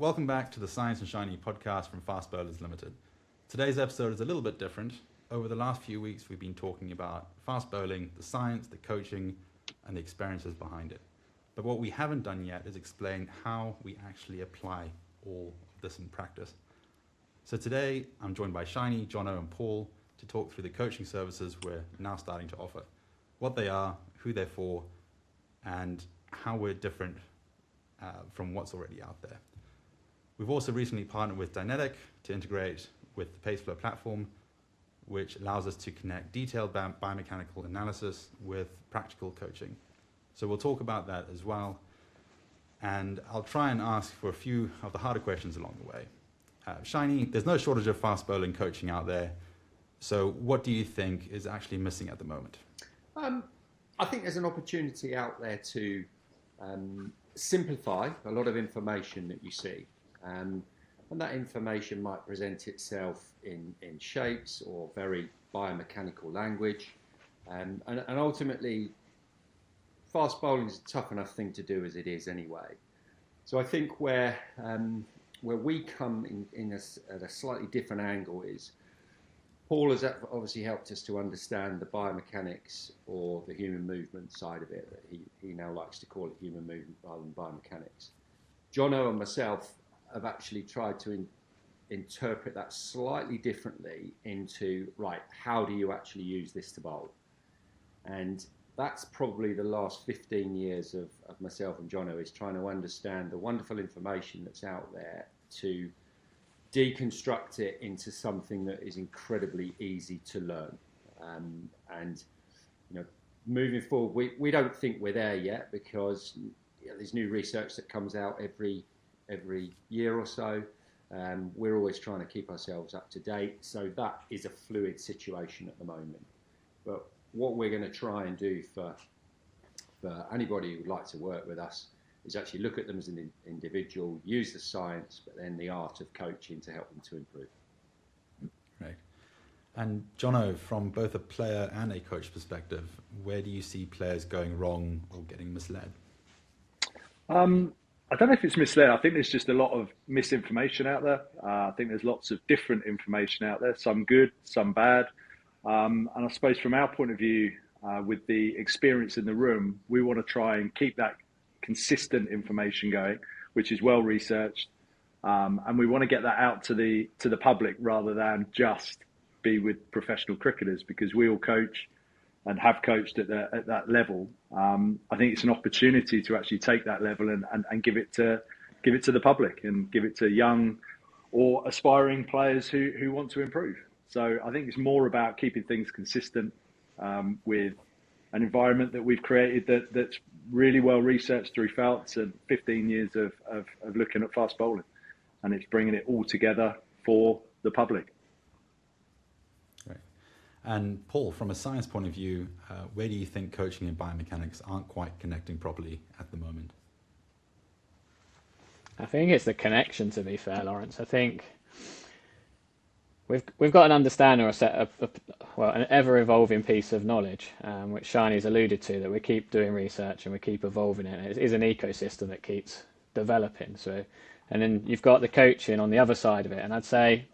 Welcome back to the Science and Shiny podcast from Fast Bowlers Limited. Today's episode is a little bit different. Over the last few weeks, we've been talking about fast bowling, the science, the coaching, and the experiences behind it. But what we haven't done yet is explain how we actually apply all of this in practice. So today, I'm joined by Shiny, Jono, and Paul to talk through the coaching services we're now starting to offer, what they are, who they're for, and how we're different from what's already out there. We've also recently partnered with Dynetic to integrate with the Paceflow platform, which allows us to connect detailed biomechanical analysis with practical coaching. So we'll talk about that as well. And I'll try and ask for a few of the harder questions along the way. Shiny, there's no shortage of fast bowling coaching out there. So what do you think is actually missing at the moment? I think there's an opportunity out there to simplify a lot of information that you see. And that information might present itself in shapes or very biomechanical language. And ultimately, fast bowling is a tough enough thing to do as it is anyway. So I think where we come in at a slightly different angle is Paul has obviously helped us to understand the biomechanics or the human movement side of it. He now likes to call it human movement rather than biomechanics. Jono and myself have actually tried to interpret that slightly differently into, right, how do you actually use this to bowl? And that's probably the last 15 years of myself and Jono, is trying to understand the wonderful information that's out there to deconstruct it into something that is incredibly easy to learn. And you know, moving forward, we don't think we're there yet, because there's new research that comes out every year or so. We're always trying to keep ourselves up to date, so that is a fluid situation at the moment. But what we're going to try and do for anybody who would like to work with us is actually look at them as an individual, use the science, but then the art of coaching to help them to improve. Right. And Jono, from both a player and a coach perspective, where do you see players going wrong or getting misled? I don't know if it's misled. I think there's just a lot of misinformation out there. I think there's lots of different information out there, some good, some bad. And I suppose from our point of view, with the experience in the room, we want to try and keep that consistent information going, which is well researched. And we want to get that out to the public rather than just be with professional cricketers, because we all coach and have coached at that level. I think it's an opportunity to actually take that level and give it to the public and give it to young or aspiring players who want to improve. So I think it's more about keeping things consistent with an environment that we've created that's really well researched through Felton and 15 years of looking at fast bowling, and it's bringing it all together for the public. Right. And Paul, from a science point of view, where do you think coaching and biomechanics aren't quite connecting properly at the moment? I think it's the connection, to be fair, Lawrence. I think we've got an understanding or a set of an ever-evolving piece of knowledge, which Shiny's alluded to, that we keep doing research and we keep evolving it. It is an ecosystem that keeps developing. So, and then you've got the coaching on the other side of it, and I'd say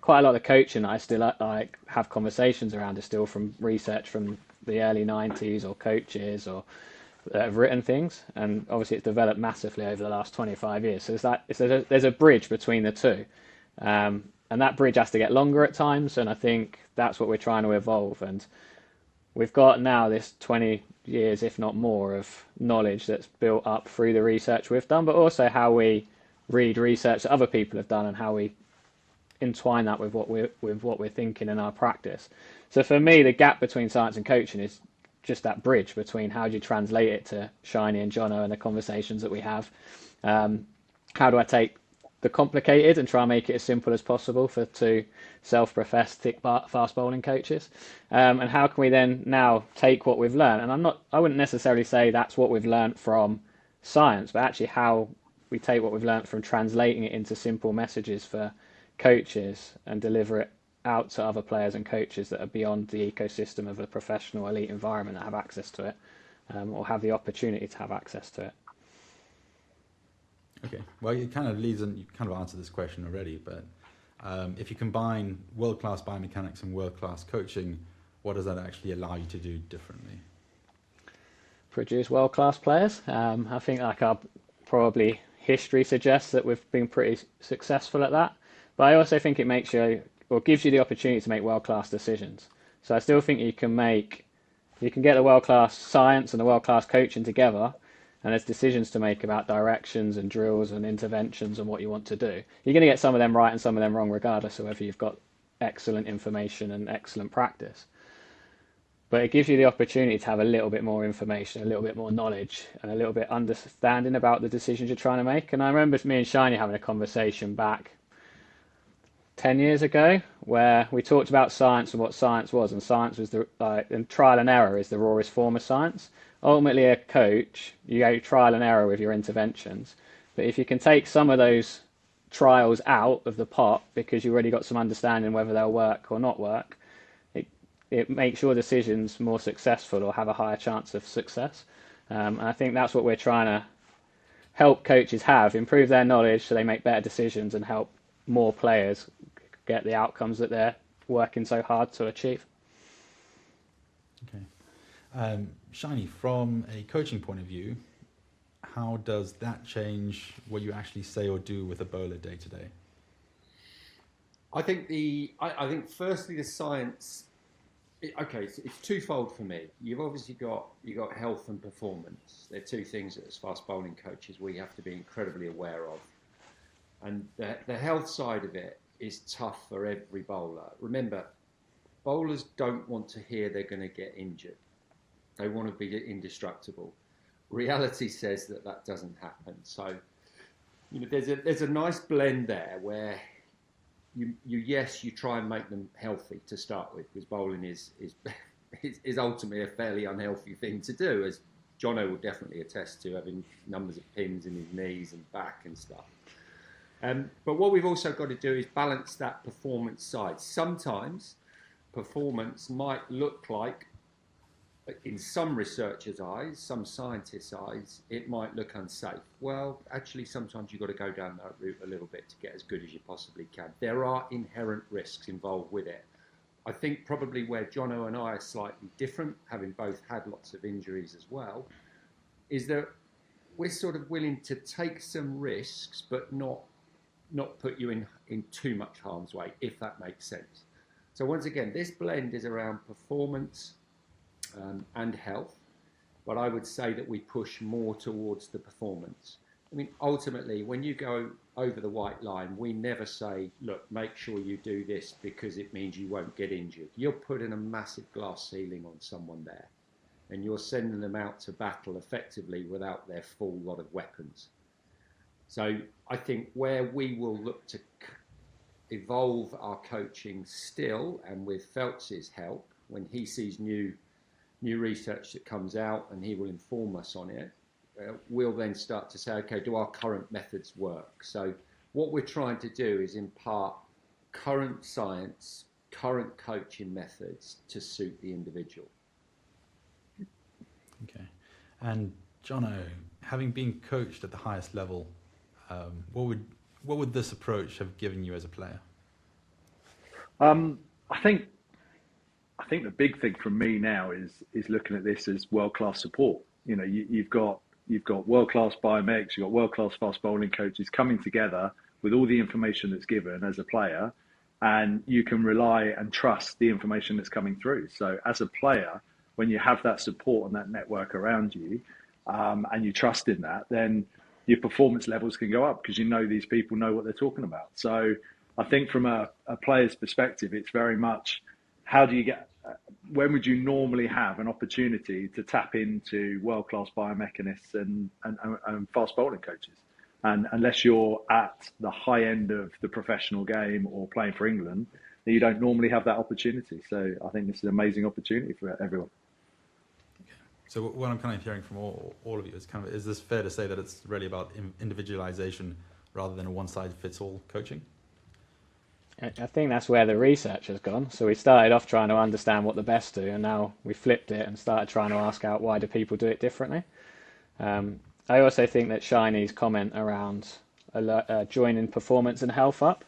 quite a lot of the coaching that I still have conversations around is still from research from the early 90s, or coaches or that have written things, and obviously it's developed massively over the last 25 years. So there's a bridge between the two. And that bridge has to get longer at times, and I think that's what we're trying to evolve. And we've got now this 20 years, if not more, of knowledge that's built up through the research we've done, but also how we read research that other people have done and how we entwine that with what we're thinking in our practice. So for me, the gap between science and coaching is just that bridge between how do you translate it to Shiny and Jono and the conversations that we have. How do I take the complicated and try and make it as simple as possible for two self-professed thick fast bowling coaches, and how can we then now take what we've learned, and I wouldn't necessarily say that's what we've learned from science, but actually how we take what we've learned from translating it into simple messages for coaches and deliver it out to other players and coaches that are beyond the ecosystem of a professional elite environment that have access to it, or have the opportunity to have access to it. Okay. Well, it kind of leads in, you kind of answered this question already, but if you combine world-class biomechanics and world-class coaching, what does that actually allow you to do differently? Produce world-class players. I think like our probably history suggests that we've been pretty successful at that. But I also think it makes you, or gives you the opportunity to make world-class decisions. So I still think you can get the world-class science and the world-class coaching together, and there's decisions to make about directions and drills and interventions and what you want to do. You're going to get some of them right and some of them wrong, regardless of whether you've got excellent information and excellent practice. But it gives you the opportunity to have a little bit more information, a little bit more knowledge, and a little bit understanding about the decisions you're trying to make. And I remember me and Shiny having a conversation back 10 years ago where we talked about science and what science was, and science was and trial and error is the rawest form of science. Ultimately, a coach, you go trial and error with your interventions. But if you can take some of those trials out of the pot because you've already got some understanding whether they'll work or not work, it makes your decisions more successful or have a higher chance of success. And I think that's what we're trying to help coaches improve their knowledge so they make better decisions and help more players get the outcomes that they're working so hard to achieve. Okay. Shiny, from a coaching point of view, how does that change what you actually say or do with a bowler day to day? I think firstly the science. Okay, so it's twofold for me. You've obviously got health and performance. They're two things that as fast bowling coaches we have to be incredibly aware of. And the health side of it is tough for every bowler. Remember, bowlers don't want to hear they're going to get injured. They want to be indestructible. Reality says that doesn't happen. So, there's a nice blend there where you try and make them healthy to start with, because bowling is ultimately a fairly unhealthy thing to do, as Jono will definitely attest to, having numbers of pins in his knees and back and stuff. But what we've also got to do is balance that performance side. Sometimes performance might look like, in some researchers' eyes, some scientists' eyes, it might look unsafe. Well, actually, sometimes you've got to go down that route a little bit to get as good as you possibly can. There are inherent risks involved with it. I think probably where Jono and I are slightly different, having both had lots of injuries as well, is that we're sort of willing to take some risks, but not put you in too much harm's way, if that makes sense. So once again, this blend is around performance and health, but I would say that we push more towards the performance. I mean, ultimately, when you go over the white line, we never say, look, make sure you do this because it means you won't get injured. You're putting a massive glass ceiling on someone there, and you're sending them out to battle effectively without their full lot of weapons. So I think where we will look to evolve our coaching still, and with Feltz's help, when he sees new research that comes out and he will inform us on it, we'll then start to say, okay, do our current methods work? So what we're trying to do is impart current science, current coaching methods to suit the individual. Okay. And Jono, having been coached at the highest level, what would this approach have given you as a player? I think the big thing from me now is looking at this as world-class support. You've got world-class biomecs, you've got world-class fast bowling coaches coming together with all the information that's given as a player, and you can rely and trust the information that's coming through. So as a player, when you have that support and that network around you, and you trust in that, then your performance levels can go up because these people know what they're talking about. So I think from a player's perspective, it's very much, when would you normally have an opportunity to tap into world-class biomechanists and fast bowling coaches? And unless you're at the high end of the professional game or playing for England, you don't normally have that opportunity. So I think this is an amazing opportunity for everyone. So what I'm kind of hearing from all of you is this fair to say that it's really about individualization rather than a one-size-fits-all coaching? I think that's where the research has gone. So we started off trying to understand what the best do, and now we flipped it and started trying to ask out why do people do it differently. I also think that Shiny's comment around joining performance and health up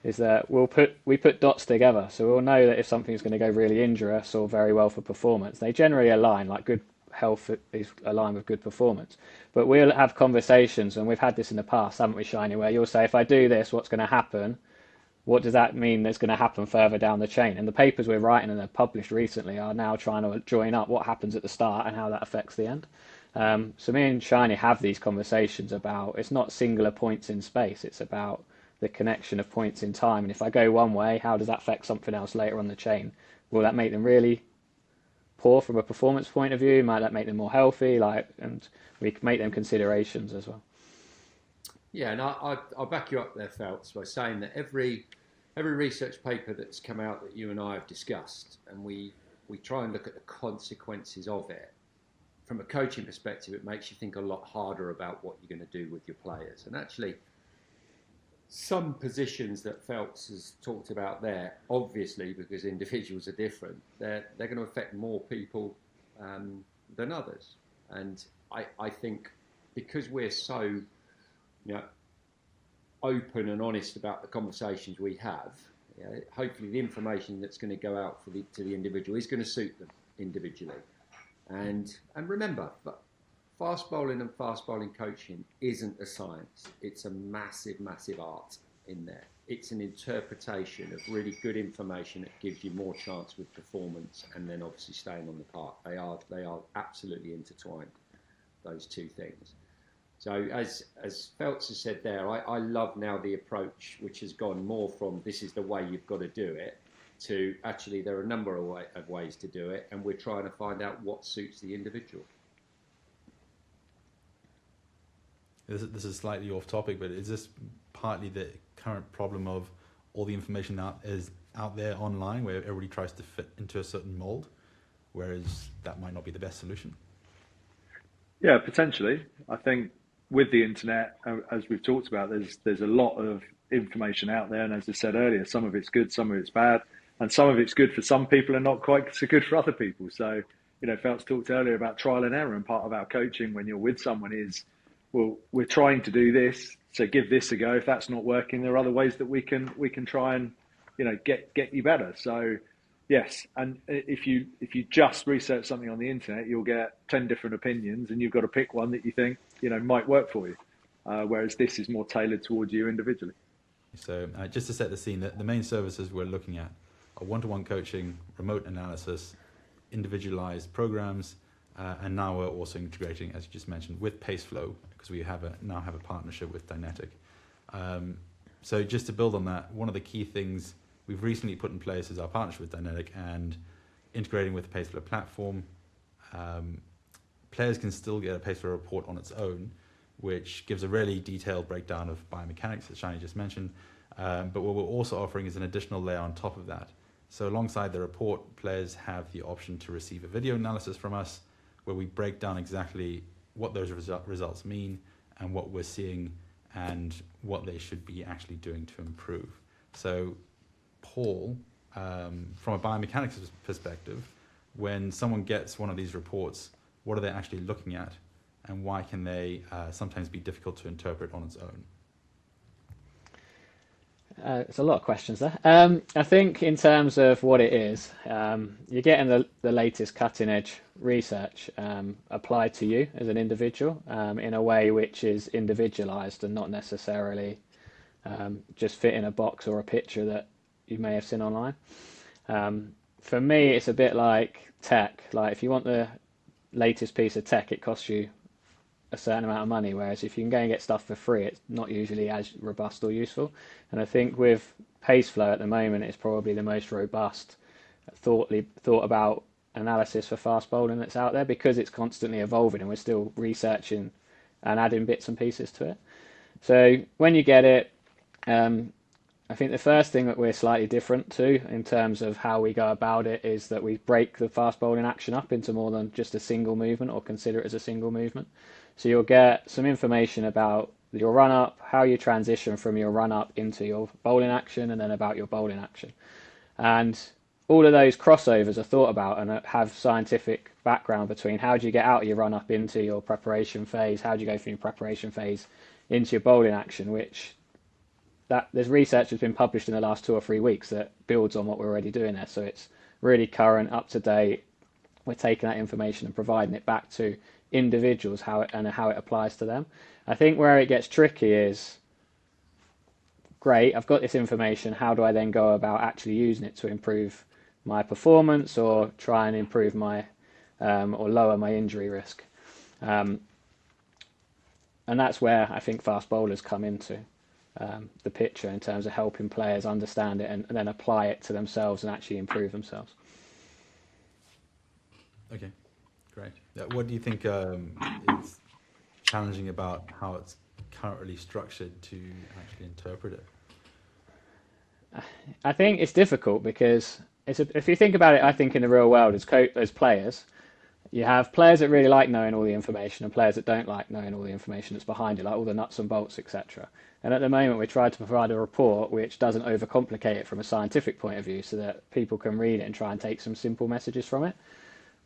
is that we put dots together, so we'll know that if something's going to go really injurious or very well for performance, they generally align. Like good health is aligned with good performance, but we'll have conversations, and we've had this in the past, haven't we, Shiny? Where you'll say, if I do this, what's going to happen? What does that mean that's going to happen further down the chain? And the papers we're writing and they're published recently are now trying to join up what happens at the start and how that affects the end. So me and Shiny have these conversations about, it's not singular points in space, it's about the connection of points in time. And if I go one way, how does that affect something else later on the chain? Will that make them really poor from a performance point of view? Might that make them more healthy? And we can make them considerations as well. Yeah, and I'll back you up there, Feltz, by saying that every research paper that's come out that you and I have discussed, and we try and look at the consequences of it. From a coaching perspective, it makes you think a lot harder about what you're going to do with your players. And actually, some positions that Feltz has talked about there, obviously, because individuals are different, they're going to affect more people than others. And I think because we're so open and honest about the conversations we have, hopefully the information that's going to go out to the individual is going to suit them individually. And remember, fast bowling and fast bowling coaching isn't a science. It's a massive, massive art in there. It's an interpretation of really good information that gives you more chance with performance and then obviously staying on the park. They are absolutely intertwined, those two things. So as Feltz has said there, I love now the approach which has gone more from this is the way you've got to do it to actually there are a number of ways to do it, and we're trying to find out what suits the individual. This is slightly off topic, but is this partly the current problem of all the information that is out there online where everybody tries to fit into a certain mold, whereas that might not be the best solution? Yeah, potentially. I think with the internet, as we've talked about, there's a lot of information out there, and as I said earlier, some of it's good, some of it's bad, and some of it's good for some people and not quite so good for other people. So, Feltz talked earlier about trial and error, and part of our coaching when you're with someone is, well, we're trying to do this, so give this a go. If that's not working, there are other ways that we can try and get you better. So yes, and if you just research something on the internet, you'll get 10 different opinions, and you've got to pick one that you think might work for you. Whereas this is more tailored towards you individually. So just to set the scene, the main services we're looking at are one-to-one coaching, remote analysis, individualized programs, and now we're also integrating, as you just mentioned, with PaceFlow, because we now have a partnership with Dynetic. So just to build on that, one of the key things we've recently put in place is our partnership with Dynetic and integrating with the PaceFlow platform. Players can still get a PaceFlow report on its own, which gives a really detailed breakdown of biomechanics, as Shani just mentioned. But what we're also offering is an additional layer on top of that. So alongside the report, players have the option to receive a video analysis from us, where we break down exactly what those results mean and what we're seeing and what they should be actually doing to improve. So Paul, from a biomechanics perspective, when someone gets one of these reports, what are they actually looking at, and why can they sometimes be difficult to interpret on its own? There's a lot of questions there. I think in terms of what it is, you're getting the latest cutting edge research applied to you as an individual in a way which is individualized and not necessarily just fit in a box or a picture that you may have seen online. For me, it's a bit like tech. Like if you want the latest piece of tech, it costs you a certain amount of money, whereas if you can go and get stuff for free, it's not usually as robust or useful. And I think with PaceFlow at the moment, it's probably the most robust, thought about analysis for fast bowling that's out there, because it's constantly evolving and we're still researching and adding bits and pieces to it. So when you get it, I think the first thing that we're slightly different to in terms of how we go about it is that we break the fast bowling action up into more than just a single movement, or consider it as a single movement. So you'll get some information about your run-up, how you transition from your run-up into your bowling action, and then about your bowling action. And all of those crossovers are thought about and have scientific background between how do you get out of your run up into your preparation phase, how do you go from your preparation phase into your bowling action, which that there's research that's been published in the last 2 or 3 weeks that builds on what we're already doing there. So it's really current, up to date. We're taking that information and providing it back to individuals, how it applies to them. I think where it gets tricky is, great, I've got this information, how do I then go about actually using it to improve my performance or try and improve my or lower my injury risk? And that's where I think fast bowlers come into the picture in terms of helping players understand it and then apply it to themselves and actually improve themselves. Okay, great. What do you think is challenging about how it's currently structured to actually interpret it? I think it's difficult because if you think about it, I think in the real world as players, you have players that really like knowing all the information and players that don't like knowing all the information that's behind it, like all the nuts and bolts, etc. And at the moment, we try to provide a report which doesn't overcomplicate it from a scientific point of view so that people can read it and try and take some simple messages from it.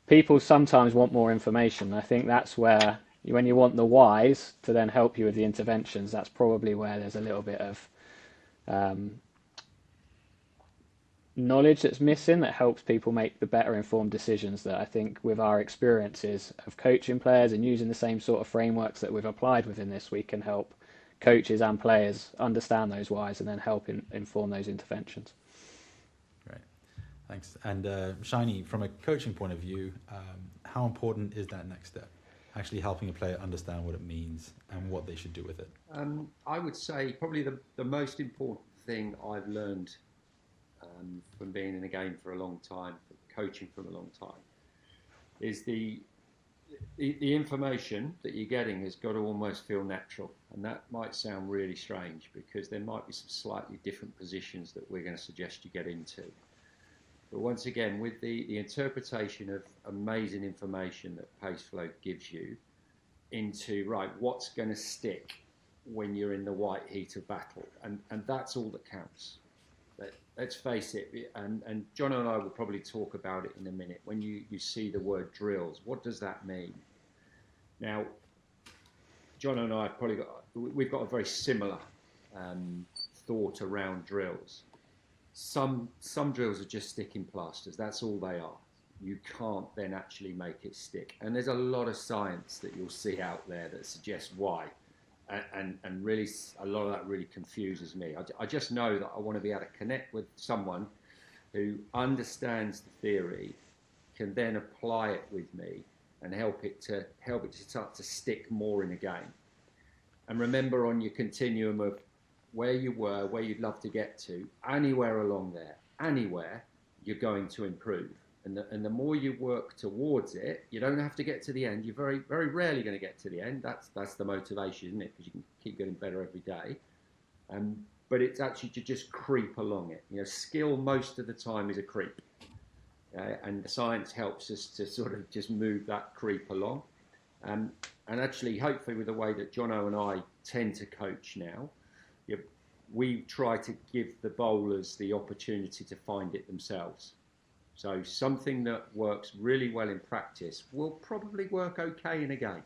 People sometimes want more information. I think that's where, when you want the whys to then help you with the interventions, that's probably where there's a little bit of knowledge that's missing that helps people make the better informed decisions that I think with our experiences of coaching players and using the same sort of frameworks that we've applied within this, we can help coaches and players understand those whys and then help inform those interventions. Great, thanks. And Shiny, from a coaching point of view, how important is that next step? Actually helping a player understand what it means and what they should do with it. I would say probably the most important thing I've learned from being in the game for a long time, coaching for a long time, is the information that you're getting has got to almost feel natural. And that might sound really strange because there might be some slightly different positions that we're going to suggest you get into. But once again, with the interpretation of amazing information that Paceflow gives you into, right, what's going to stick when you're in the white heat of battle. And that's all that counts. Let's face it, and John and I will probably talk about it in a minute. When you see the word drills, what does that mean? Now, John and I we've got a very similar thought around drills. Some drills are just sticking plasters. That's all they are. You can't then actually make it stick. And there's a lot of science that you'll see out there that suggests why. And really, a lot of that really confuses me. I just know that I want to be able to connect with someone who understands the theory, can then apply it with me, and help it to start to stick more in a game. And remember, on your continuum of where you were, where you'd love to get to, anywhere along there, anywhere, you're going to improve. And the more you work towards it, you don't have to get to the end. You're very, very rarely going to get to the end. That's the motivation, isn't it? Because you can keep getting better every day. But it's actually to just creep along it. You know, skill most of the time is a creep. And the science helps us to sort of just move that creep along. And actually, hopefully, with the way that Jono and I tend to coach now, we try to give the bowlers the opportunity to find it themselves. So something that works really well in practice will probably work okay in a game.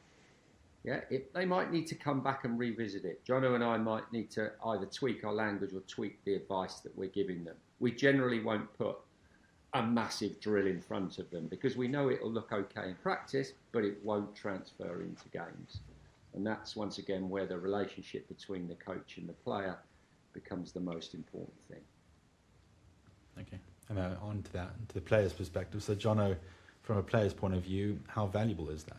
Yeah, they might need to come back and revisit it. Jono and I might need to either tweak our language or tweak the advice that we're giving them. We generally won't put a massive drill in front of them because we know it'll look okay in practice, but it won't transfer into games. And that's, once again, where the relationship between the coach and the player becomes the most important thing. Okay. And on to that, to the player's perspective. So, Jono, from a player's point of view, how valuable is that?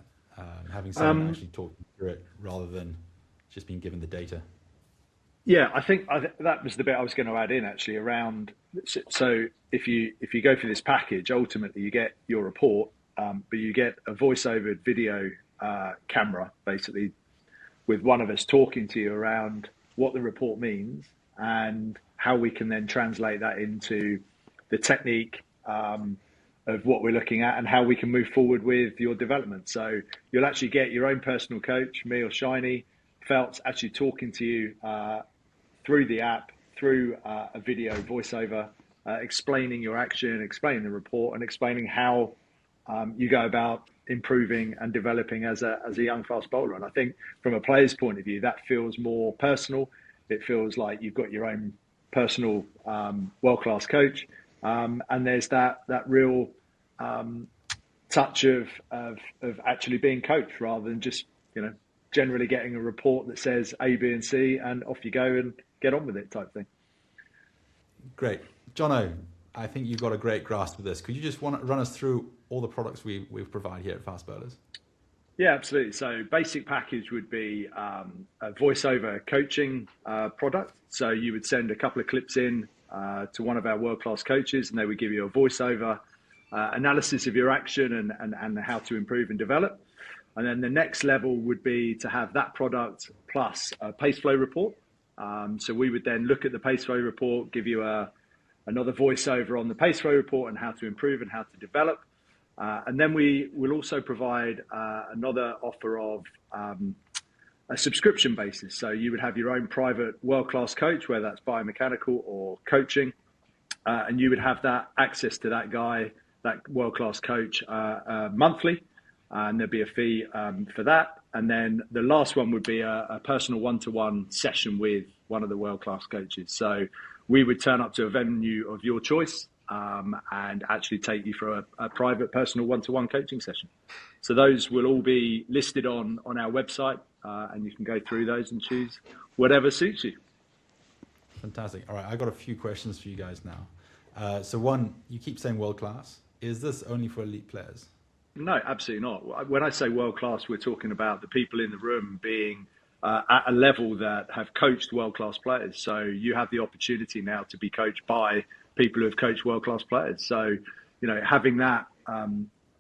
Having someone actually talk through it rather than just being given the data. Yeah, I think that was the bit I was going to add in actually around. So if you go for this package, ultimately you get your report, but you get a voice-over video camera basically with one of us talking to you around what the report means and how we can then translate that into the technique of what we're looking at and how we can move forward with your development. So you'll actually get your own personal coach, me or Shiny, Felt's actually talking to you through the app, through a video voiceover, explaining your action, explaining the report, and explaining how you go about improving and developing as a young fast bowler. And I think from a player's point of view, that feels more personal. It feels like you've got your own personal world-class coach, and there's that real touch of actually being coached rather than just generally getting a report that says A, B, and C, and off you go and get on with it type thing. Great. Jono, I think you've got a great grasp of this. Could you just run us through all the products we provide here at Fast Bowlers? Yeah, absolutely. So basic package would be a voiceover coaching product. So you would send a couple of clips in to one of our world-class coaches, and they would give you a voiceover analysis of your action and how to improve and develop. And then the next level would be to have that product plus a pace flow report. So we would then look at the pace flow report, give you another voiceover on the pace flow report and how to improve and how to develop. And then we will also provide another offer of a subscription basis. So you would have your own private world-class coach, whether that's biomechanical or coaching, and you would have that access to that guy, that world-class coach monthly, and there'd be a fee for that. And then the last one would be a personal one-to-one session with one of the world-class coaches. So we would turn up to a venue of your choice and actually take you for a private personal one-to-one coaching session. So those will all be listed on our website, and you can go through those and choose whatever suits you. Fantastic. All right, I've got a few questions for you guys now. So one, you keep saying world-class. Is this only for elite players? No, absolutely not. When I say world-class, we're talking about the people in the room being at a level that have coached world-class players. So you have the opportunity now to be coached by people who have coached world-class players. So, having that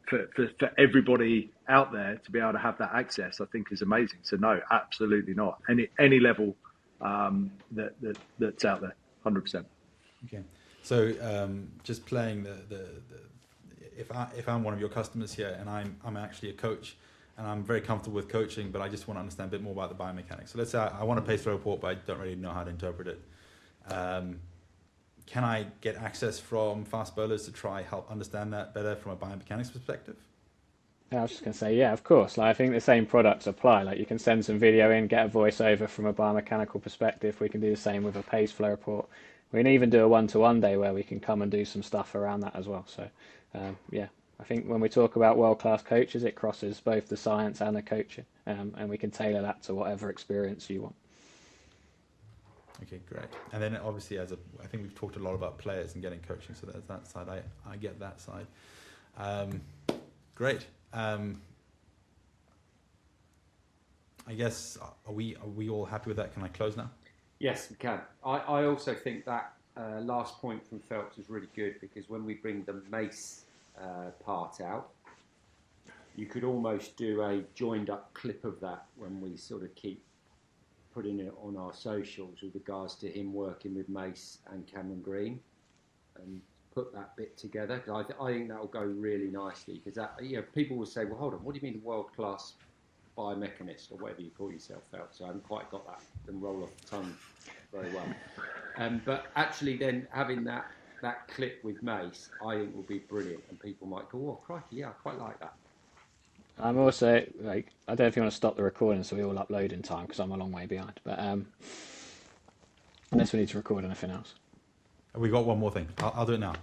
for everybody out there to be able to have that access, I think is amazing. So no, absolutely not. Any level that's out there, 100%. Okay. So just playing if I'm one of your customers here and I'm actually a coach and I'm very comfortable with coaching, but I just want to understand a bit more about the biomechanics. So let's say I want a pace flow report, but I don't really know how to interpret it. Can I get access from Fast Bowlers to try help understand that better from a biomechanics perspective? I was just going to say, yeah, of course. Like, I think the same products apply. Like, you can send some video in, get a voiceover from a biomechanical perspective. We can do the same with a pace flow report. We can even do a one-to-one day where we can come and do some stuff around that as well. So, yeah, I think when we talk about world-class coaches, it crosses both the science and the coaching, and we can tailor that to whatever experience you want. Okay, great. And then obviously, I think we've talked a lot about players and getting coaching, so there's that side. I get that side. Great. I guess are we all happy with that? Can I close now? Yes, we can. I also think that last point from Felton is really good, because when we bring the mace part out, you could almost do a joined up clip of that when we sort of keep putting it on our socials with regards to him working with Mace and Cameron Green, and put that bit together. Cause I think that will go really nicely, because that, people will say, well, hold on, what do you mean world-class biomechanist, or whatever you call yourself, Felton? So I haven't quite got that and roll off the tongue very well. But actually then having that clip with Mace, I think will be brilliant, and people might go, oh, crikey, yeah, I quite like that. I'm also, I don't know if you want to stop the recording so we all upload in time, because I'm a long way behind, but unless we need to record anything else. We got one more thing. I'll do it now.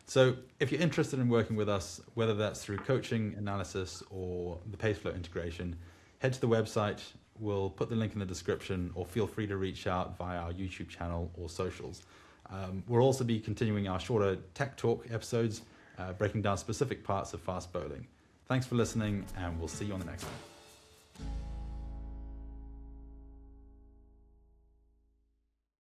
So if you're interested in working with us, whether that's through coaching, analysis, or the Paceflow integration, head to the website. We'll put the link in the description, or feel free to reach out via our YouTube channel or socials. We'll also be continuing our shorter tech talk episodes, breaking down specific parts of fast bowling. Thanks for listening, and we'll see you on the next one.